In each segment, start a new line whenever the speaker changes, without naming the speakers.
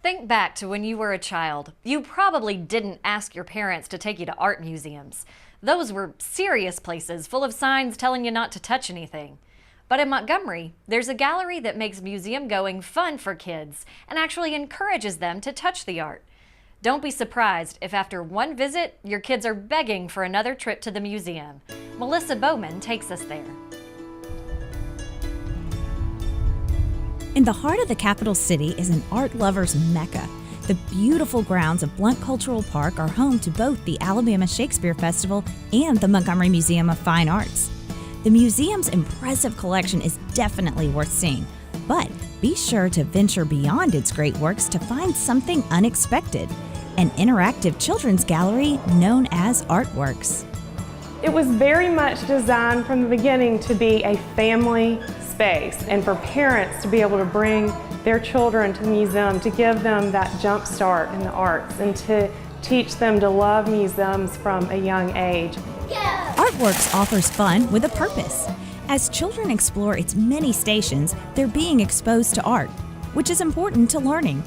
Think back to when you were a child. You probably didn't ask your parents to take you to art museums. Those were serious places full of signs telling you not to touch anything. But in Montgomery, there's a gallery that makes museum going fun for kids and actually encourages them to touch the art. Don't be surprised if after one visit, your kids are begging for another trip to the museum. Melissa Bowman takes us there.
In the heart of the capital city is an art lover's mecca. The beautiful grounds of Blount Cultural Park are home to both the Alabama Shakespeare Festival and the Montgomery Museum of Fine Arts. The museum's impressive collection is definitely worth seeing, but be sure to venture beyond its great works to find something unexpected, an interactive children's gallery known as ArtWorks.
It was very much designed from the beginning to be a family space and for parents to be able to bring their children to the museum to give them that jump start in the arts and to teach them to love museums from a young age.
ArtWorks offers fun with a purpose. As children explore its many stations, they're being exposed to art, which is important to learning.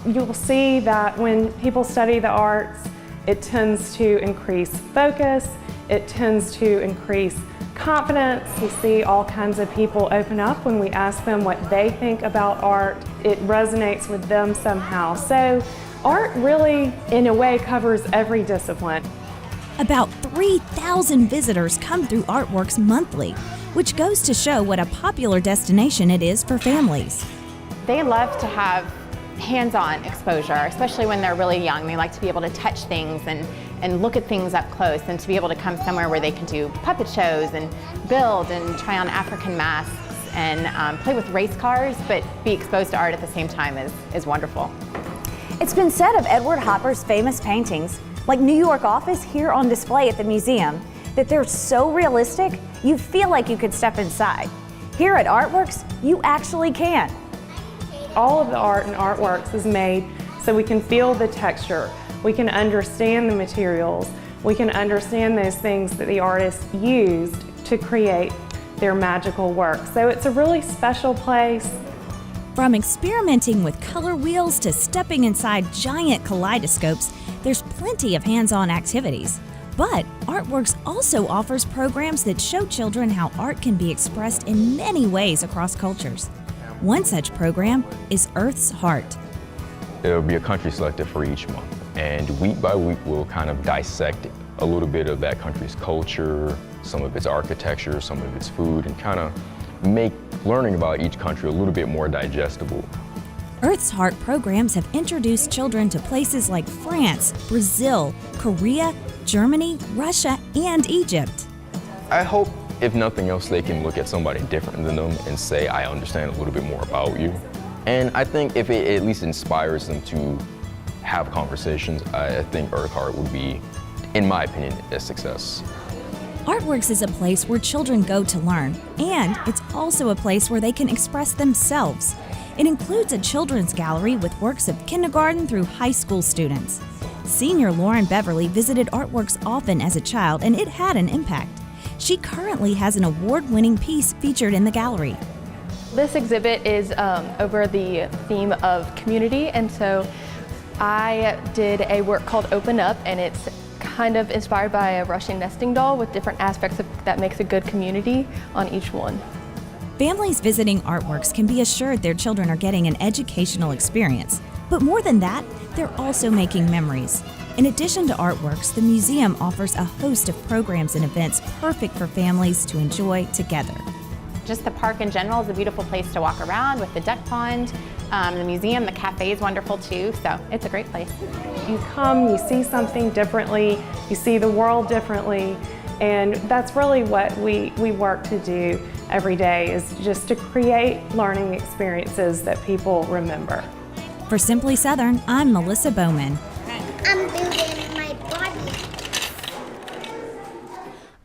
You'll see that when people study the arts, it tends to increase focus, it tends to increase confidence. You see all kinds of people open up when we ask them what they think about art. It resonates with them somehow. So art really, in a way, covers every discipline.
About 3,000 visitors come through ArtWorks monthly, which goes to show what a popular destination it is for families.
They love to have hands-on exposure, especially when they're really young. They like to be able to touch things and look at things up close, and to be able to come somewhere where they can do puppet shows and build and try on African masks and play with race cars, but be exposed to art at the same time is wonderful.
It's been said of Edward Hopper's famous paintings, like New York Office here on display at the museum, that they're so realistic, you feel like you could step inside. Here at ArtWorks, you actually can.
All of the art in ArtWorks is made so we can feel the texture, we can understand the materials, we can understand those things that the artists used to create their magical work. So it's a really special place.
From experimenting with color wheels to stepping inside giant kaleidoscopes, there's plenty of hands-on activities. But ArtWorks also offers programs that show children how art can be expressed in many ways across cultures. One such program is Earth's Heart.
There'll be a country selected for each month, and week by week we'll kind of dissect a little bit of that country's culture, some of its architecture, some of its food, and kind of make learning about each country a little bit more digestible.
Earth's Heart programs have introduced children to places like France, Brazil, Korea, Germany, Russia, and Egypt.
I hope, if nothing else, they can look at somebody different than them and say, I understand a little bit more about you. And I think if it at least inspires them to have conversations, I think Earth Heart would be, in my opinion, a success.
ArtWorks is a place where children go to learn, and it's also a place where they can express themselves. It includes a children's gallery with works of kindergarten through high school students. Senior Lauren Beverly visited ArtWorks often as a child, and it had an impact. She currently has an award-winning piece featured in the gallery.
This exhibit is over the theme of community, and so I did a work called Open Up, and it's kind of inspired by a Russian nesting doll with different aspects that makes a good community on each one.
Families visiting ArtWorks can be assured their children are getting an educational experience. But more than that, they're also making memories. In addition to ArtWorks, the museum offers a host of programs and events perfect for families to enjoy together.
Just the park in general is a beautiful place to walk around with the duck pond. The museum, the cafe is wonderful too, so it's a great place.
You come, you see something differently, you see the world differently, and that's really what we work to do every day, is just to create learning experiences that people remember.
For Simply Southern, I'm Melissa Bowman.
I'm building my body.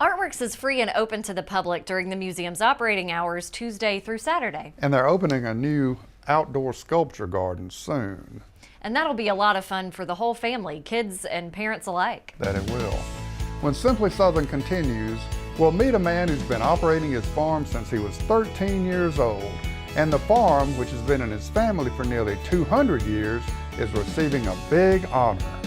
ArtWorks is free and open to the public during the museum's operating hours Tuesday through Saturday.
And they're opening a new outdoor sculpture garden soon.
And that'll be a lot of fun for the whole family, kids and parents alike.
That it will. When Simply Southern continues, we'll meet a man who's been operating his farm since he was 13 years old And the farm, which has been in his family for nearly 200 years, is receiving a big honor.